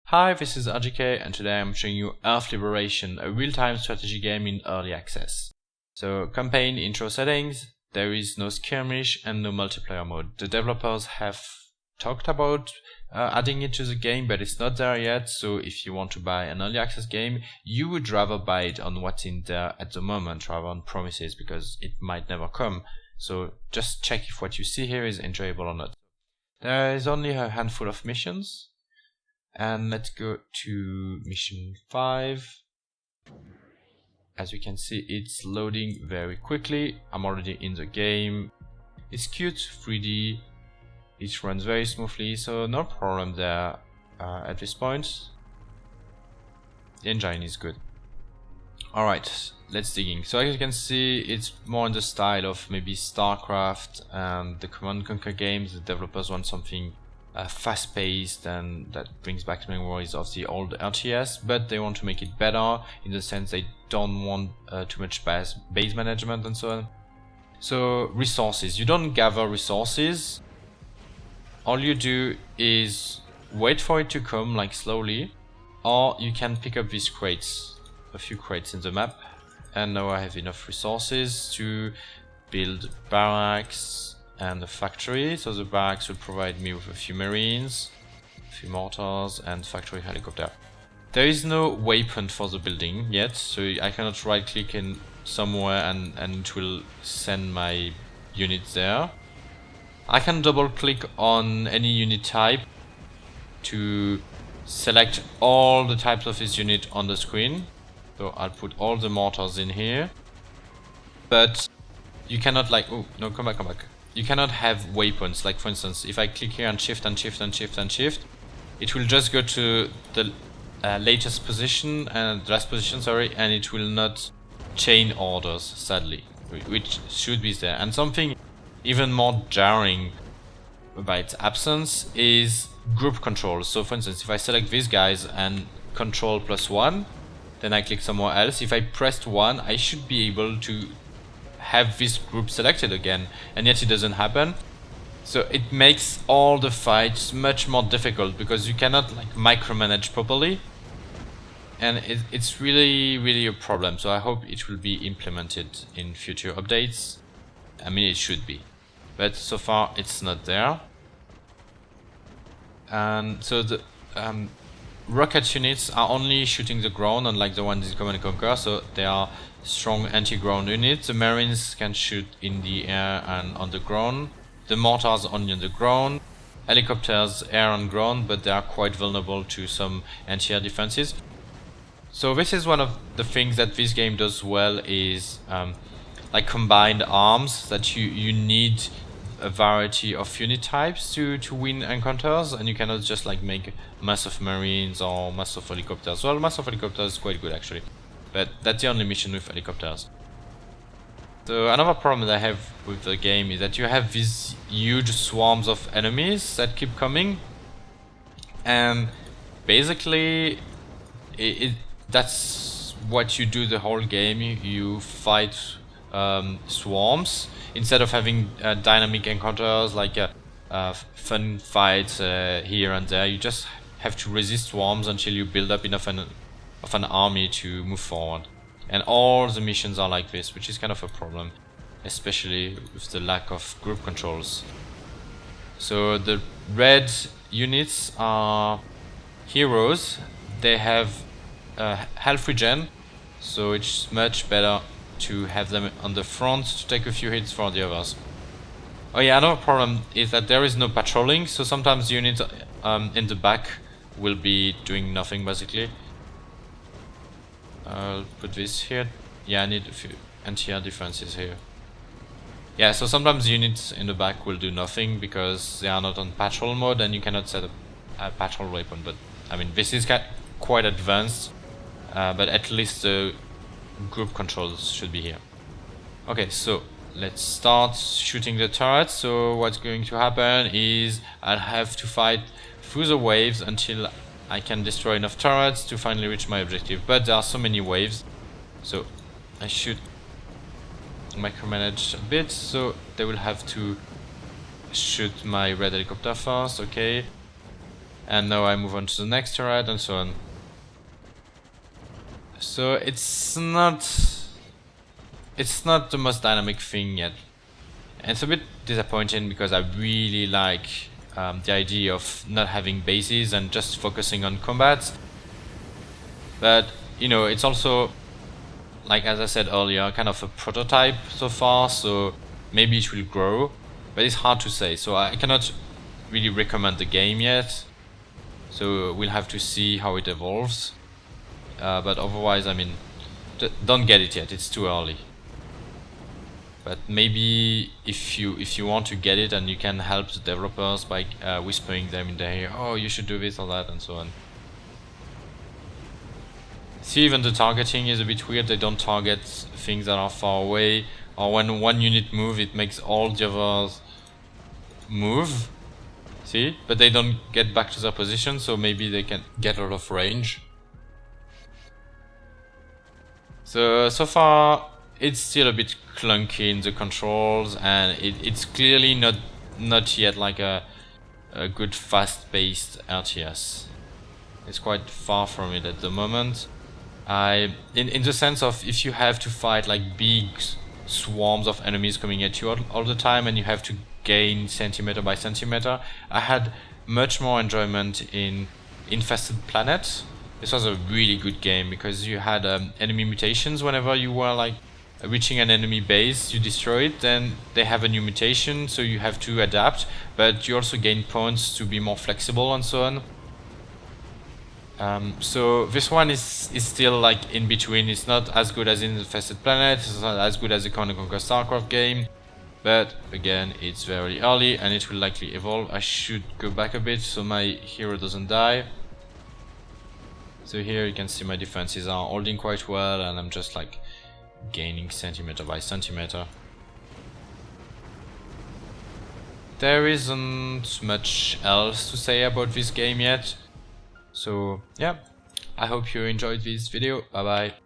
Hi, this is RGK and today I'm showing you Earth Liberation, a real-time strategy game in early access. So, campaign intro settings, there is no skirmish and no multiplayer mode. The developers have talked about adding it to the game, but it's not there yet, so if you want to buy an early access game, you would rather buy it on what's in there at the moment rather than promises, because it might never come. So just check if what you see here is enjoyable or not. There is only a handful of missions. And let's go to mission 5. As you can see, it's loading very quickly. I'm already in the game. It's cute, 3D. It runs very smoothly, so no problem there at this point. The engine is good. Alright, let's dig in. So as you can see, it's more in the style of maybe StarCraft and the Command & Conquer games. The developers want something fast-paced and that brings back memories of the old RTS, but they want to make it better in the sense they don't want too much base management and so on. So resources, you don't gather resources. All you do is wait for it to come, like slowly, or you can pick up these crates, a few crates in the map. And now I have enough resources to build barracks and a factory. So the barracks will provide me with a few marines, a few mortars, and factory helicopter. There is no waypoint for the building yet, so I cannot right click in somewhere and it will send my units there. I can double click on any unit type to select all the types of this unit on the screen. So I'll put all the mortars in here, but you cannot come back. You cannot have waypoints. Like for instance, if I click here and shift and shift and shift and shift, it will just go to the latest position and last position, sorry, and it will not chain orders, sadly, which should be there. And something even more jarring by its absence is group control. So for instance, if I select these guys and control +1, then I click somewhere else. If I pressed 1, I should be able to have this group selected again, and yet it doesn't happen. So it makes all the fights much more difficult because you cannot micromanage properly, and it's really a problem. So I hope it will be implemented in future updates. I mean, it should be, but so far it's not there. And so the rocket units are only shooting the ground, unlike the ones in Command & Conquer, so they are strong anti-ground units. The marines can shoot in the air and on the ground. The mortars only on the ground. Helicopters air and ground, but they are quite vulnerable to some anti-air defenses. So this is one of the things that this game does well, is like combined arms, that you need a variety of unit types to win encounters, and you cannot just make mass of marines or mass of helicopters. Well, mass of helicopters is quite good actually, but that's the only mission with helicopters. So another problem that I have with the game is that you have these huge swarms of enemies that keep coming, and basically that's what you do the whole game. You fight swarms instead of having dynamic encounters like fun fights here and there. You just have to resist swarms until you build up enough of an army to move forward. And all the missions are like this, which is kind of a problem, especially with the lack of group controls. So the red units are heroes. They have health regen, so it's much better to have them on the front to take a few hits for the others. Oh yeah, another problem is that there is no patrolling, so sometimes units in the back will be doing nothing basically. I'll put this here. Yeah, I need a few anti-air defenses here. Yeah, so sometimes units in the back will do nothing because they are not on patrol mode, and you cannot set up a patrol weapon. But I mean, this is quite advanced, but at least the group controls should be here. Okay, so let's start shooting the turrets. So what's going to happen is I'll have to fight through the waves until I can destroy enough turrets to finally reach my objective. But there are so many waves, so I should micromanage a bit. So they will have to shoot my red helicopter first. Okay, and now I move on to the next turret and so on. So it's not the most dynamic thing yet. And it's a bit disappointing because I really like the idea of not having bases and just focusing on combat. But you know, it's also, like as I said earlier, kind of a prototype so far, so maybe it will grow, but it's hard to say. So I cannot really recommend the game yet, so we'll have to see how it evolves. But otherwise, I mean, don't get it yet, it's too early. But maybe if you want to get it, and you can help the developers by whispering them in their ear, oh, you should do this or that, and so on. See, even the targeting is a bit weird. They don't target things that are far away, or when one unit moves, it makes all the others move. See? But they don't get back to their position, so maybe they can get out of range. So far, it's still a bit clunky in the controls, and it's clearly not yet like a good fast-paced RTS. It's quite far from it at the moment. In the sense of, if you have to fight like big swarms of enemies coming at you all the time, and you have to gain centimeter by centimeter, I had much more enjoyment in Infested Planet. This was a really good game because you had enemy mutations. Whenever you were like reaching an enemy base, you destroy it, then they have a new mutation, so you have to adapt, but you also gain points to be more flexible and so on. So this one is still like in between. It's not as good as Infested Planet, it's not as good as the Command & Conquer StarCraft game, but again, it's very early and it will likely evolve. I should go back a bit so my hero doesn't die. So here you can see my defenses are holding quite well, and I'm just like gaining centimeter by centimeter. There isn't much else to say about this game yet. So yeah, I hope you enjoyed this video. Bye bye.